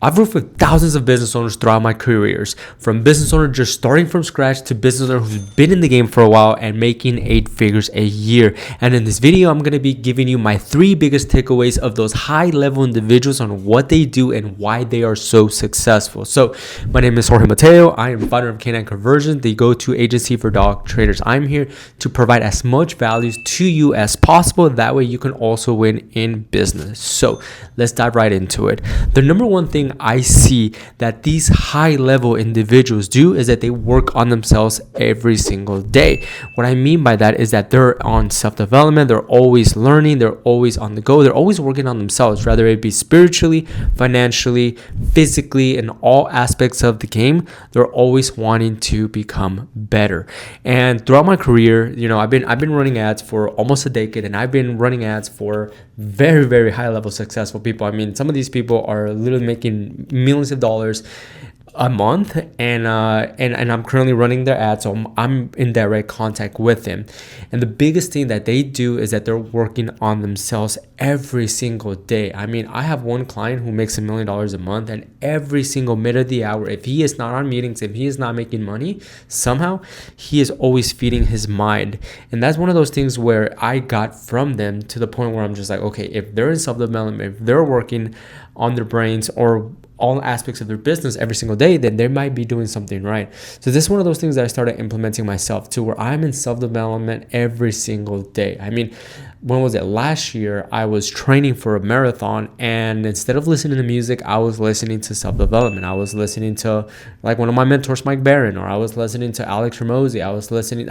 I've worked with thousands of business owners throughout my careers, from business owner just starting from scratch to business owner who's been in the game for a while and making 8 figures a year. And in this video, I'm going to be giving you my 3 biggest takeaways of those high-level individuals on what they do and why they are so successful. So my name is Jorge Mateo. I am founder of Canine Conversions, the go-to agency for dog trainers. I'm here to provide as much value to you as possible. That way you can also win in business. So let's dive right into it. The number one thing I see that these high-level individuals do is that they work on themselves every single day. What I mean by that is that they're on self-development, they're always learning, they're always on the go, they're always working on themselves, whether it be spiritually, financially, physically, in all aspects of the game. They're always wanting to become better. And throughout my career, I've been running ads for almost a decade, and I've been running ads for very, very high-level successful people. I mean, some of these people are literally making millions of dollars a month, and I'm currently running their ads, so I'm in direct contact with them. And the biggest thing that they do is that they're working on themselves every single day. I mean, I have one client who makes $1 million a month, and every single minute of the hour, if he is not on meetings, if he is not making money, somehow he is always feeding his mind. And that's one of those things where I got from them to the point where I'm just like, okay, if they're in self-development, if they're working on their brains or all aspects of their business every single day, then they might be doing something right. So this is one of those things that I started implementing myself too, where I'm in self-development every single day. I mean, when was it? Last year, I was training for a marathon, and instead of listening to music, I was listening to self-development. I was listening to like one of my mentors, Mike Barron, or I was listening to Alex Ramosi. I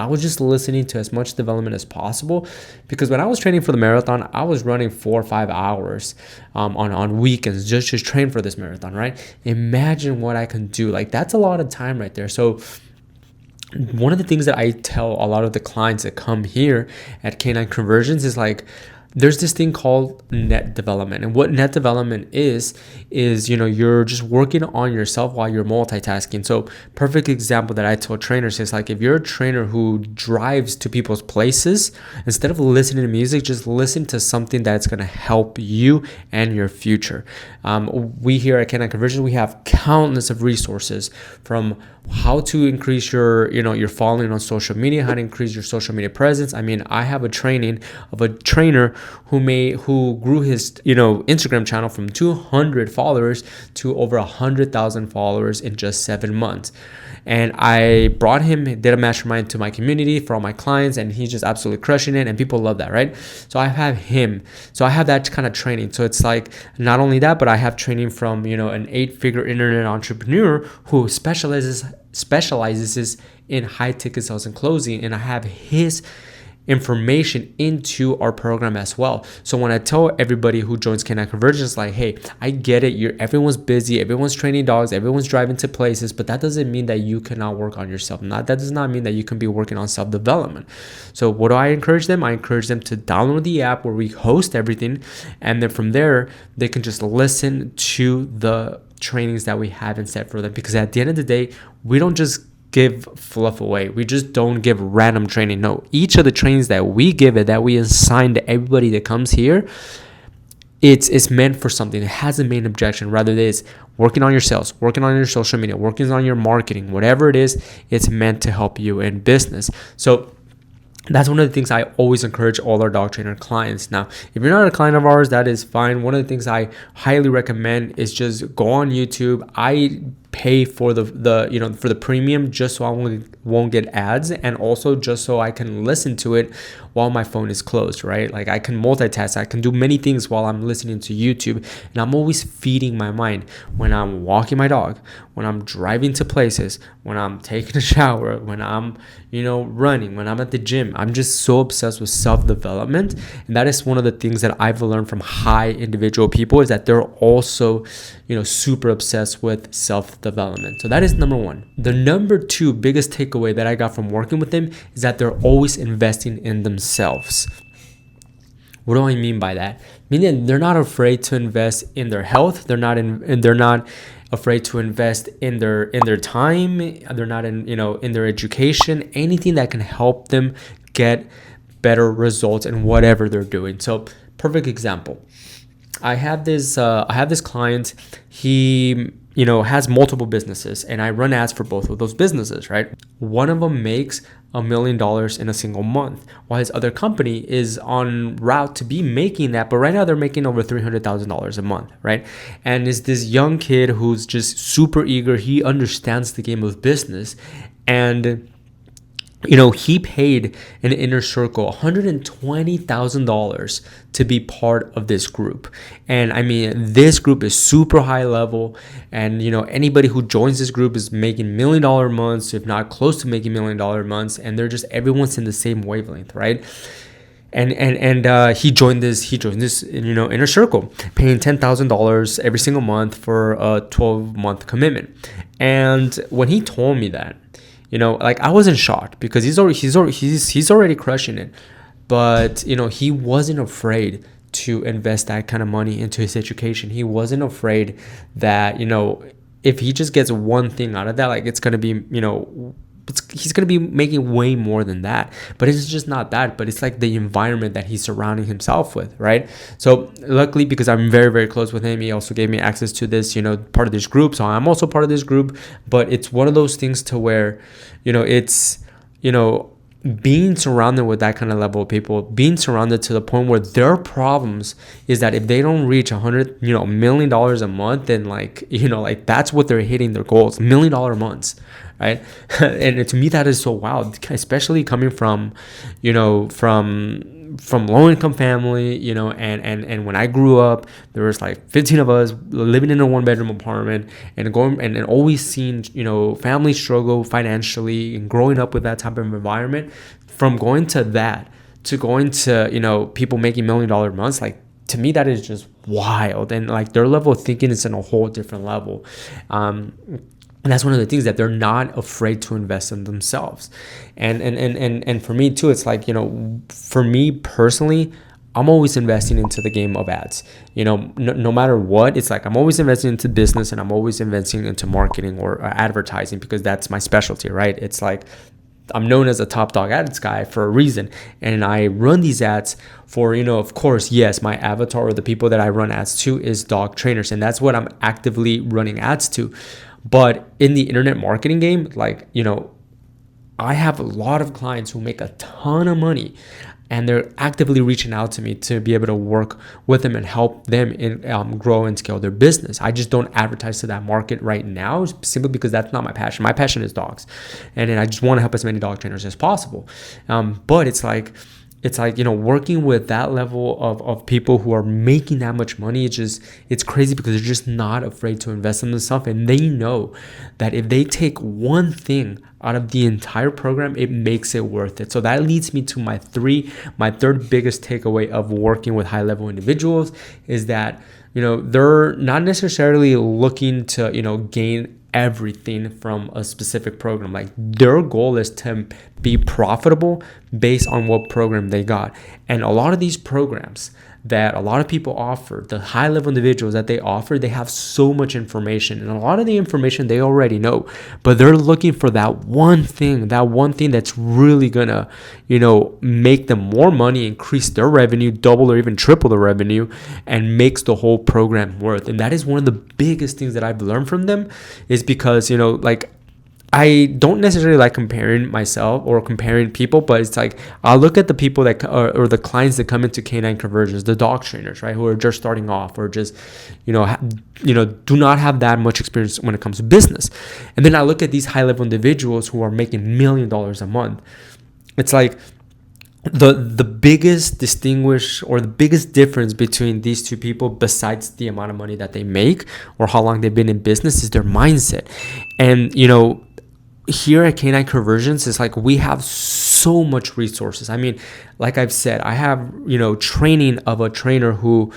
was just listening to as much development as possible, because when I was training for the marathon, I was running 4 or 5 hours on weekends just to train for this marathon, right? Imagine what I can do. Like, that's a lot of time right there. So one of the things that I tell a lot of the clients that come here at Canine Conversions is like, there's this thing called net development. And what net development is you're just working on yourself while you're multitasking. So perfect example that I tell trainers is like, if you're a trainer who drives to people's places, instead of listening to music, just listen to something that's going to help you and your future. We here at Canine Conversions, we have countless of resources, from how to increase your following on social media, how to increase your social media presence. I mean, I have a training of a trainer who grew his Instagram channel from 200 followers to over 100,000 followers in just 7 months. And I brought him, did a mastermind to my community for all my clients, and he's just absolutely crushing it, and people love that, right? So I have him. So I have that kind of training. So it's like, not only that, but I have training from an 8-figure internet entrepreneur who specializes in high ticket sales and closing, and I have his information into our program as well. So when I tell everybody who joins Canine Conversions, like, hey, I get it, everyone's busy, everyone's training dogs, everyone's driving to places, but that doesn't mean that you cannot work on yourself. That does not mean that you can be working on self-development. So what do I encourage them? I encourage them to download the app where we host everything, and then from there they can just listen to the trainings that we have and set for them. Because at the end of the day, we don't just give fluff away. We just don't give random training. No, each of the trainings that we give it, that we assign to everybody that comes here, it's meant for something. It has a main objection. Rather, it is working on your sales, working on your social media, working on your marketing, whatever it is, it's meant to help you in business. So that's one of the things I always encourage all our dog trainer clients. Now, if you're not a client of ours, that is fine. One of the things I highly recommend is just go on YouTube. I pay for the premium just so I won't get ads, and also just so I can listen to it while my phone is closed, right? Like, I can multitask, I can do many things while I'm listening to YouTube, and I'm always feeding my mind when I'm walking my dog, when I'm driving to places, when I'm taking a shower, when I'm running, when I'm at the gym. I'm just so obsessed with self-development, and that is one of the things that I've learned from high individual people, is that they're also super obsessed with self-development. So that is number one. The number 2 biggest takeaway that I got from working with them is that they're always investing in themselves. What do I mean by that? Meaning they're not afraid to invest in their health. They're not afraid to invest in their time. They're not in their education, anything that can help them get better results in whatever they're doing. So perfect example. I have this client. He has multiple businesses, and I run ads for both of those businesses, right? One of them makes $1 million in a single month, while his other company is on route to be making that, but right now they're making over $300,000 a month, right? And is this young kid who's just super eager. He understands the game of business, and he paid an inner circle $120,000 to be part of this group. And I mean, this group is super high level. And, anybody who joins this group is making $1 million months, if not close to making $1 million months. And they're just, everyone's in the same wavelength, right? And he joined this inner circle, paying $10,000 every single month for a 12-month commitment. And when he told me that, I wasn't shocked, because he's already crushing it, but he wasn't afraid to invest that kind of money into his education. He wasn't afraid that if he just gets one thing out of that, like, it's gonna be he's going to be making way more than that. But it's just not that, but it's like the environment that he's surrounding himself with, right? So luckily, because I'm very, very close with him, he also gave me access to this, part of this group. So I'm also part of this group. But it's one of those things to where, it's, being surrounded with that kind of level of people, being surrounded to the point where their problems is that if they don't reach $100 million a month, then like that's what they're hitting their goals, $1 million months, right? And to me, that is so wild, especially coming from low income family, and when I grew up, there was like 15 of us living in a 1-bedroom apartment, and going and always seeing family struggle financially, and growing up with that type of environment. From going to that to going to people making $1 million months, like, to me, that is just wild. And like, their level of thinking is in a whole different level. And that's one of the things, that they're not afraid to invest in themselves. And for me too, it's like, for me personally, I'm always investing into the game of ads. No matter what, it's like I'm always investing into business, and I'm always investing into marketing or advertising, because that's my specialty, right? It's like, I'm known as a top dog ads guy for a reason. And I run these ads for, of course, yes, my avatar, or the people that I run ads to, is dog trainers. And that's what I'm actively running ads to. But in the internet marketing game, like, I have a lot of clients who make a ton of money, and they're actively reaching out to me to be able to work with them and help them grow and scale their business. I just don't advertise to that market right now, simply because that's not my passion. My passion is dogs, and I just want to help as many dog trainers as possible. But it's like, working with that level of people who are making that much money, it's crazy, because they're just not afraid to invest in themselves. And they know that if they take one thing out of the entire program, it makes it worth it. So that leads me to my third biggest takeaway of working with high level individuals, is that, they're not necessarily looking to, gain everything from a specific program. Like, their goal is to be profitable based on what program they got. And a lot of these programs that a lot of people offer, the high level individuals that they offer, they have so much information, and a lot of the information they already know, but they're looking for that one thing that's really gonna, make them more money, increase their revenue, double or even triple the revenue, and makes the whole program worth. And that is one of the biggest things that I've learned from them, is because, I don't necessarily like comparing myself or comparing people, but it's like, I'll look at the people that or the clients that come into Canine Conversions, the dog trainers, right, who are just starting off, or just, do not have that much experience when it comes to business. And then I look at these high level individuals who are making $1 million a month. It's like, the biggest the biggest difference between these two people, besides the amount of money that they make or how long they've been in business, is their mindset. And, here at Canine Conversions, it's like, we have so much resources. I mean, like I've said, I have, training of a trainer who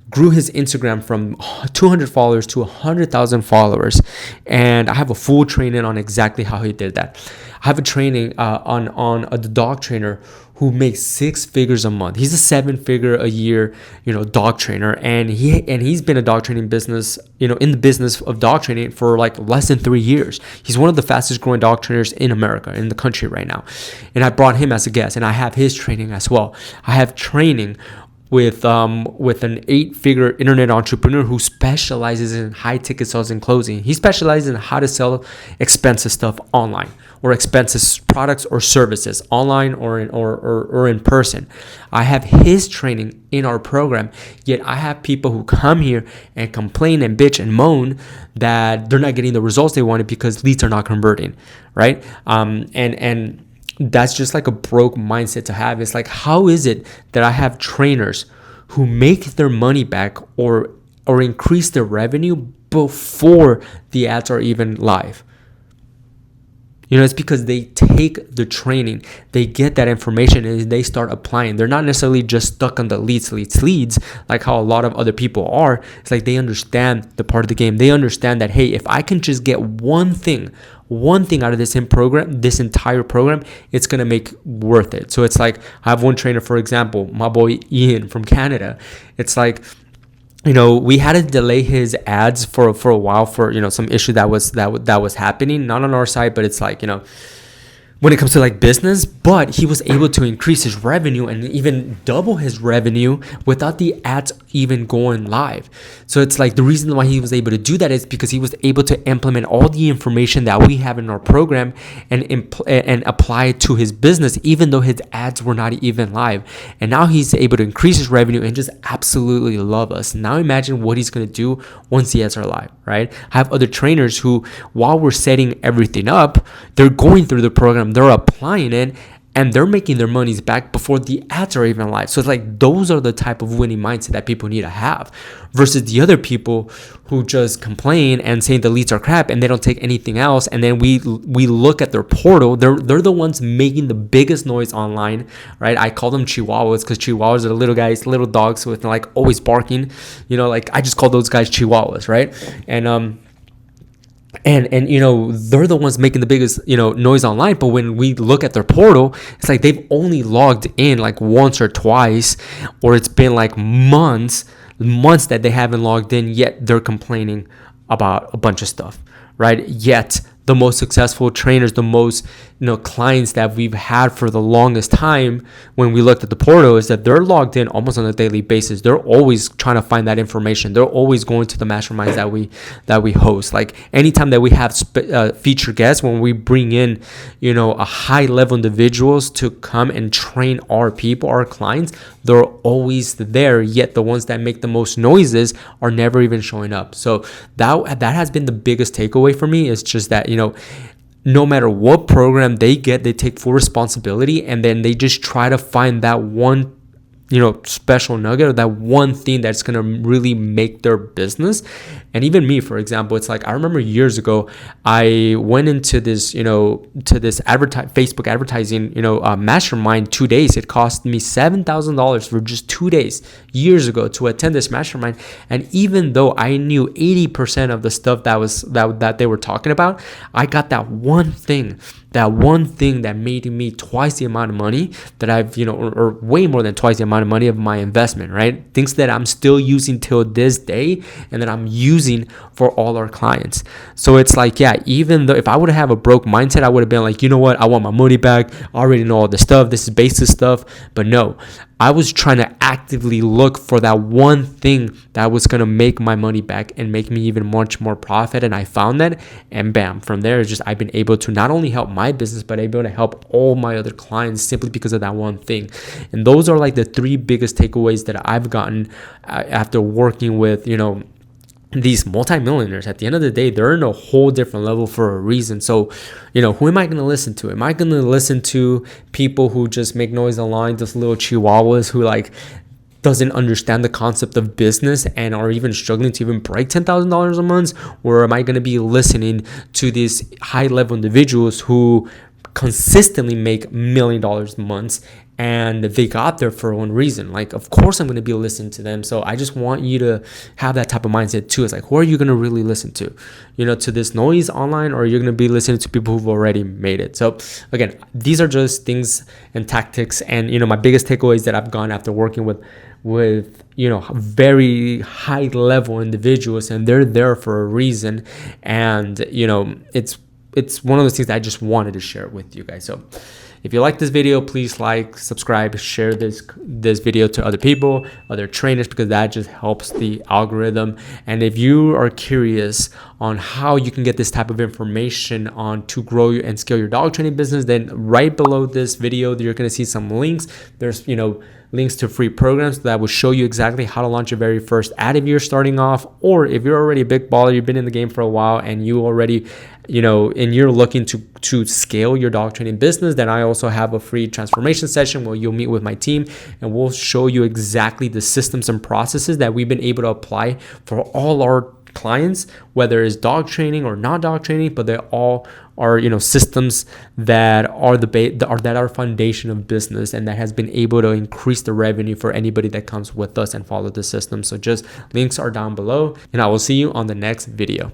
grew his Instagram from 200 followers to 100,000 followers. And I have a full training on exactly how he did that. I have a training on a dog trainer who makes 6 figures a month. He's a 7-figure a year, dog trainer, and he's been a dog training business, in the business of dog training for like less than 3 years. He's one of the fastest growing dog trainers in America, in the country right now. And I brought him as a guest, and I have his training as well. I have training with an 8-figure internet entrepreneur who specializes in high ticket sales and closing. He specializes in how to sell expensive stuff online, or expensive products or services online or in person. I have his training in our program, yet I have people who come here and complain and bitch and moan that they're not getting the results they wanted because leads are not converting, right? And that's just like a broke mindset to have. It's like, how is it that I have trainers who make their money back or increase their revenue before the ads are even live? It's because they take the training, they get that information, and they start applying. They're not necessarily just stuck on the leads, like how a lot of other people are. It's like they understand the part of the game. They understand that, hey, if I can just get one thing out of this entire program, it's going to make worth it. So it's like, I have one trainer, for example, my boy Ian from Canada. It's like, we had to delay his ads for a while for, some issue that was happening, not on our side, but it's like, when it comes to like business, but he was able to increase his revenue and even double his revenue without the ads even going live. So it's like, the reason why he was able to do that is because he was able to implement all the information that we have in our program and apply it to his business, even though his ads were not even live. And now he's able to increase his revenue and just absolutely love us. Now imagine what he's going to do once the ads are live, right? I have other trainers who, while we're setting everything up, they're going through the program, they're applying it, and they're making their monies back before the ads are even live. So it's like, those are the type of winning mindset that people need to have, versus the other people who just complain and say the leads are crap and they don't take anything else. And then we look at their portal. They're the ones making the biggest noise online, right? I call them chihuahuas because chihuahuas are the little guys, little dogs with like always barking. Like I just call those guys chihuahuas, right? And they're the ones making the biggest noise online. But when we look at their portal, it's like they've only logged in like once or twice, or it's been like months that they haven't logged in, yet they're complaining about a bunch of stuff, right? Yet the most successful trainers, the most clients that we've had for the longest time, when we looked at the portal, is that they're logged in almost on a daily basis. They're always trying to find that information. They're always going to the masterminds that we host. Like anytime that we have featured guests, when we bring in a high level individuals to come and train our people, our clients, they're always there. Yet the ones that make the most noises are never even showing up. So that has been the biggest takeaway for me, is just that no matter what program they get, they take full responsibility, and then they just try to find that one special nugget, or that one thing that's going to really make their business. And even me, for example, it's like, I remember years ago, I went into this, Facebook advertising, mastermind 2 days. It cost me $7,000 for just 2 days years ago to attend this mastermind. And even though I knew 80% of the stuff that they were talking about, I got that one thing that made me twice the amount of money that I've, or way more than twice the amount of money of my investment, right? Things that I'm still using till this day, and that I'm using for all our clients. So it's like, yeah, even though if I would have a broke mindset, I would have been like, you know what? I want my money back. I already know all this stuff. This is basic stuff. But no, I was trying to actively look for that one thing that was going to make my money back and make me even much more profit. And I found that, and bam, from there, it's just, I've been able to not only help my business, but able to help all my other clients simply because of that one thing. And those are like the 3 biggest takeaways that I've gotten after working with, these multimillionaires. At the end of the day, they're in a whole different level for a reason. So, who am I going to listen to? Am I going to listen to people who just make noise online, just little chihuahuas who like doesn't understand the concept of business and are even struggling to even break $10,000 a month? Or am I going to be listening to these high level individuals who consistently make $1 million a month, and they got there for one reason? Like, of course I'm going to be listening to them. So I just want you to have that type of mindset too. It's like, who are you going to really listen to? To this noise online, or you're going to be listening to people who've already made it? So again, these are just things and tactics, and my biggest takeaways that I've gone after working with very high level individuals, and they're there for a reason. And it's one of those things that I just wanted to share with you guys. So If you like this video, please like, subscribe, share this video to other people, other trainers, because that just helps the algorithm. And if you are curious on how you can get this type of information on to grow and scale your dog training business, then right below this video, you're going to see some links. There's, links to free programs that will show you exactly how to launch your very first ad if you're starting off, or if you're already a big baller, you've been in the game for a while and you already, and you're looking to scale your dog training business, then I also have a free transformation session where you'll meet with my team and we'll show you exactly the systems and processes that we've been able to apply for all our clients, whether it's dog training or not dog training, but they all are systems that are that are foundation of business and that has been able to increase the revenue for anybody that comes with us and follow the system. So just links are down below, and I will see you on the next video.